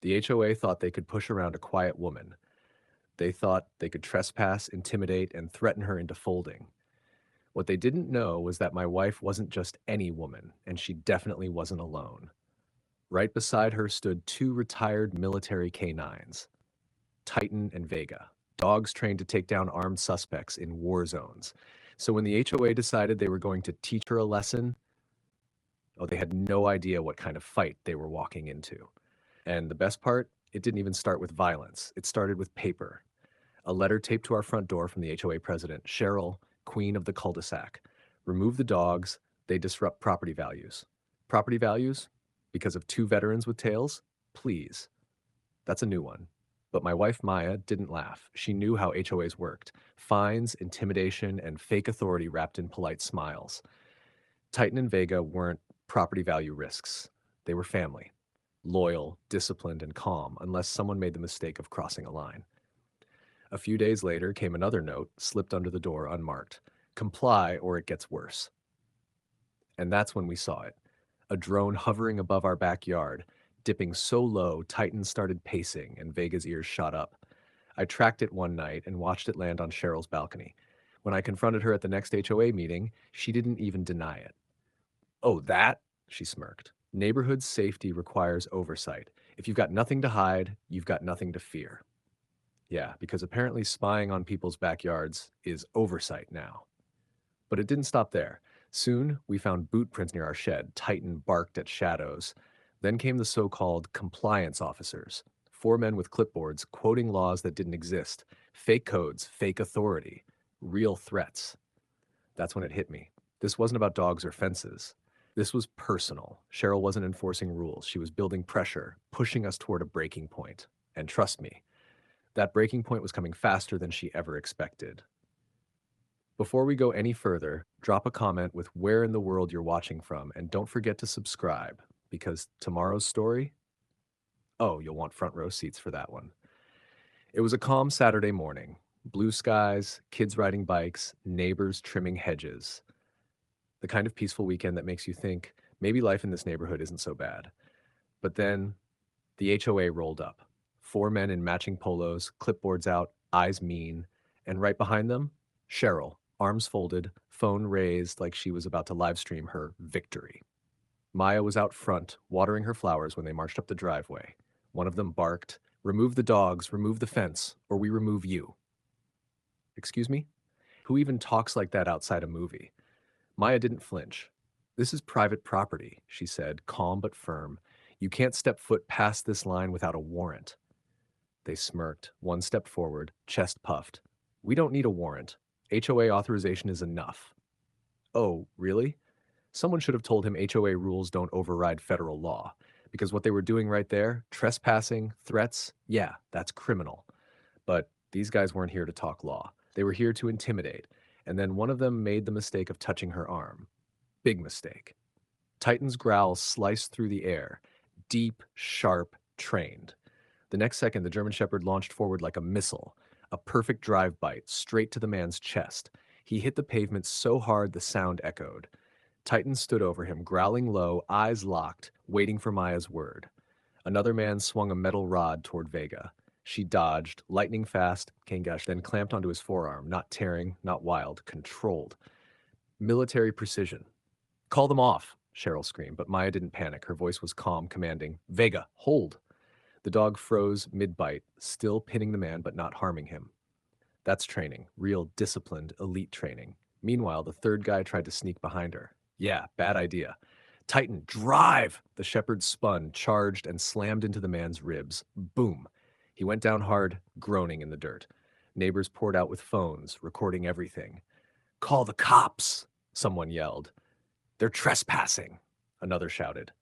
The HOA thought they could push around a quiet woman. They thought they could trespass, intimidate, and threaten her into folding. What they didn't know was that my wife wasn't just any woman, and she definitely wasn't alone. Right beside her stood two retired military K9s, Titan and Vega, dogs trained to take down armed suspects in war zones. So when the HOA decided they were going to teach her a lesson, oh, they had no idea what kind of fight they were walking into. And the best part, it didn't even start with violence. It started with paper. A letter taped to our front door from the HOA president, Cheryl, queen of the cul-de-sac. Remove the dogs, they disrupt property values. Property values? Because of two veterans with tails? Please. That's a new one. But my wife Maya didn't laugh. She knew how HOAs worked. Fines, intimidation, and fake authority wrapped in polite smiles. Titan and Vega weren't property value risks. They were family. Loyal, disciplined, and calm, unless someone made the mistake of crossing a line. A few days later came another note, slipped under the door unmarked. Comply or it gets worse. And that's when we saw it. A drone hovering above our backyard, dipping so low, Titan started pacing and Vega's ears shot up. I tracked it one night and watched it land on Cheryl's balcony. When I confronted her at the next HOA meeting, she didn't even deny it. Oh, that? She smirked. Neighborhood safety requires oversight. If you've got nothing to hide, you've got nothing to fear. Yeah, because apparently spying on people's backyards is oversight now. But it didn't stop there. Soon, we found boot prints near our shed. Titan barked at shadows. Then came the so-called compliance officers. Four men with clipboards quoting laws that didn't exist. Fake codes, fake authority, real threats. That's when it hit me. This wasn't about dogs or fences. This was personal. Cheryl wasn't enforcing rules. She was building pressure, pushing us toward a breaking point. And trust me, that breaking point was coming faster than she ever expected. Before we go any further, drop a comment with where in the world you're watching from, and don't forget to subscribe, because tomorrow's story, oh, you'll want front row seats for that one. It was a calm Saturday morning. Blue skies, kids riding bikes, neighbors trimming hedges. The kind of peaceful weekend that makes you think maybe life in this neighborhood isn't so bad. But then the HOA rolled up. Four men in matching polos, clipboards out, eyes mean, and right behind them, Cheryl, arms folded, phone raised like she was about to live stream her victory. Maya was out front, watering her flowers when they marched up the driveway. One of them barked, "Remove the dogs, remove the fence, or we remove you." Excuse me? Who even talks like that outside a movie? Maya didn't flinch. "This is private property," she said, calm but firm. "You can't step foot past this line without a warrant." They smirked, one step forward, chest puffed. "We don't need a warrant. HOA authorization is enough." Oh, really? Someone should have told him HOA rules don't override federal law. Because what they were doing right there, trespassing, threats, yeah, that's criminal. But these guys weren't here to talk law. They were here to intimidate. And then one of them made the mistake of touching her arm. Big mistake. Titan's growl sliced through the air. Deep, sharp, trained. The next second, the German Shepherd launched forward like a missile. A perfect drive bite, straight to the man's chest. He hit the pavement so hard the sound echoed. Titan stood over him, growling low, eyes locked, waiting for Maya's word. Another man swung a metal rod toward Vega. She dodged, lightning fast, Kangash then clamped onto his forearm, not tearing, not wild, controlled. Military precision. "Call them off," Cheryl screamed, but Maya didn't panic. Her voice was calm, commanding, "Vega, hold." The dog froze mid-bite, still pinning the man but not harming him. That's training, real disciplined, elite training. Meanwhile, the third guy tried to sneak behind her. Yeah, bad idea. "Titan, drive!" The shepherd spun, charged, and slammed into the man's ribs. Boom. He went down hard, groaning in the dirt. Neighbors poured out with phones, recording everything. "Call the cops!" someone yelled. "They're trespassing!" another shouted.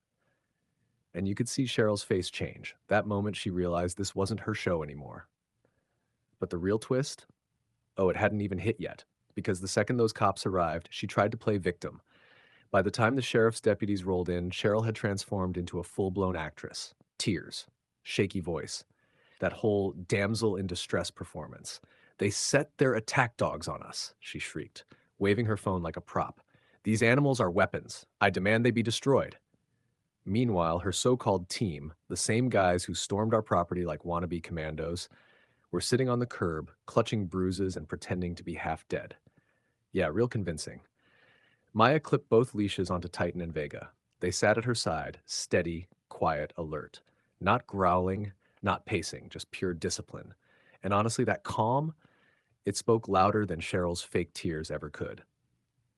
And you could see Cheryl's face change. That moment she realized this wasn't her show anymore. But the real twist? Oh, it hadn't even hit yet. Because the second those cops arrived, she tried to play victim. By the time the sheriff's deputies rolled in, Cheryl had transformed into a full-blown actress. Tears. Shaky voice. That whole damsel in distress performance. "They set their attack dogs on us," she shrieked, waving her phone like a prop. "These animals are weapons. I demand they be destroyed." Meanwhile, her so-called team, the same guys who stormed our property like wannabe commandos, were sitting on the curb, clutching bruises and pretending to be half dead. Yeah, real convincing. Maya clipped both leashes onto Titan and Vega. They sat at her side, steady, quiet, alert. Not growling, not pacing, just pure discipline. And honestly, that calm, it spoke louder than Cheryl's fake tears ever could.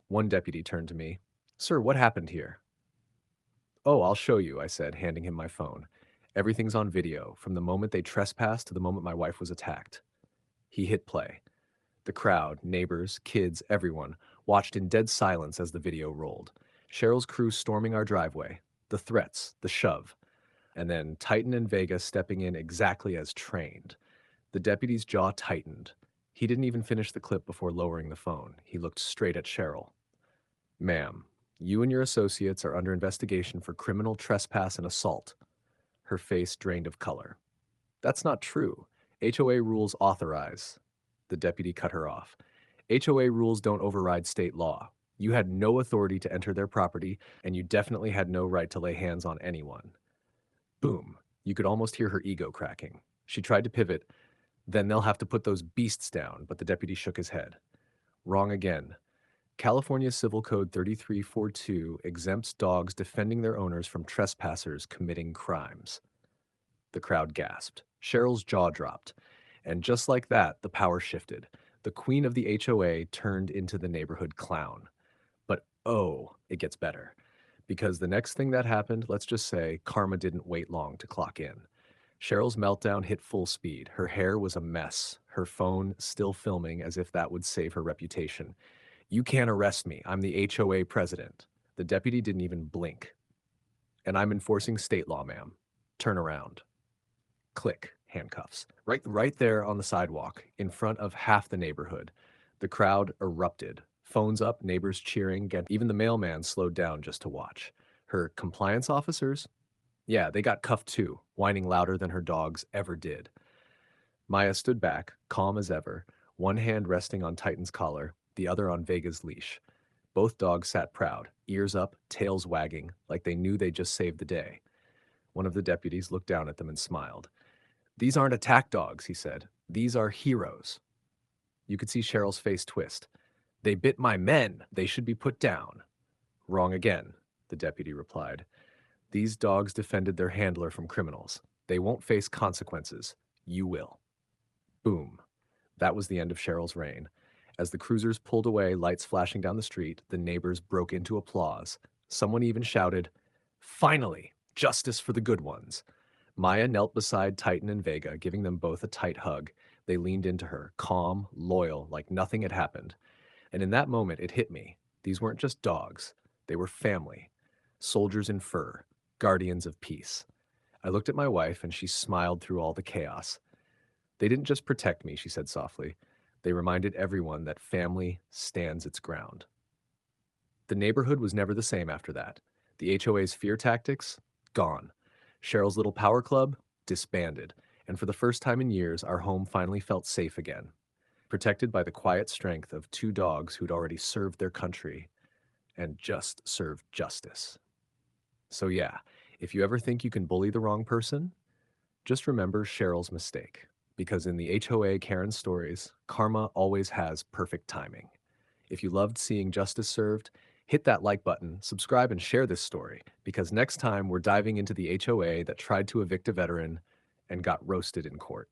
One deputy turned to me. "Sir, what happened here?" "Oh, I'll show you," I said, handing him my phone. "Everything's on video, from the moment they trespassed to the moment my wife was attacked." He hit play. The crowd, neighbors, kids, everyone, watched in dead silence as the video rolled. Cheryl's crew storming our driveway, the threats, the shove, and then Titan and Vega stepping in exactly as trained. The deputy's jaw tightened. He didn't even finish the clip before lowering the phone. He looked straight at Cheryl. "Ma'am, you and your associates are under investigation for criminal trespass and assault." Her face drained of color. "That's not true. HOA rules authorize." The deputy cut her off. "HOA rules don't override state law. You had no authority to enter their property, and you definitely had no right to lay hands on anyone." Boom. You could almost hear her ego cracking. She tried to pivot. "Then they'll have to put those beasts down," but the deputy shook his head. "Wrong again. California Civil Code 3342 exempts dogs defending their owners from trespassers committing crimes." The crowd gasped. Cheryl's jaw dropped. And just like that, the power shifted. The queen of the HOA turned into the neighborhood clown. But oh, it gets better. Because the next thing that happened, let's just say, karma didn't wait long to clock in. Cheryl's meltdown hit full speed. Her hair was a mess, her phone still filming as if that would save her reputation. "You can't arrest me. I'm the HOA president." The deputy didn't even blink. "And I'm enforcing state law, ma'am. Turn around." Click, handcuffs. Right there on the sidewalk, in front of half the neighborhood. The crowd erupted. Phones up, neighbors cheering, and even the mailman slowed down just to watch. Her compliance officers? Yeah, they got cuffed too, whining louder than her dogs ever did. Maya stood back, calm as ever, one hand resting on Titan's collar, the other on Vega's leash. Both dogs sat proud, ears up, tails wagging, like they knew they'd just saved the day. One of the deputies looked down at them and smiled. "These aren't attack dogs," he said. "These are heroes." You could see Cheryl's face twist. "They bit my men. They should be put down." "Wrong again," the deputy replied. "These dogs defended their handler from criminals. They won't face consequences. You will." Boom. That was the end of Cheryl's reign. As the cruisers pulled away, lights flashing down the street, the neighbors broke into applause. Someone even shouted, "Finally, justice for the good ones." Maya knelt beside Titan and Vega, giving them both a tight hug. They leaned into her, calm, loyal, like nothing had happened. And in that moment, it hit me. These weren't just dogs. They were family. Soldiers in fur. Guardians of peace. I looked at my wife, and she smiled through all the chaos. "They didn't just protect me," she said softly. "They reminded everyone that family stands its ground." The neighborhood was never the same after that. The HOA's fear tactics? Gone. Cheryl's little power club? Disbanded. And for the first time in years, our home finally felt safe again, protected by the quiet strength of two dogs who'd already served their country and just served justice. So yeah, if you ever think you can bully the wrong person, just remember Cheryl's mistake. Because in the HOA Karen stories, karma always has perfect timing. If you loved seeing justice served, hit that like button, subscribe, and share this story, because next time we're diving into the HOA that tried to evict a veteran and got roasted in court.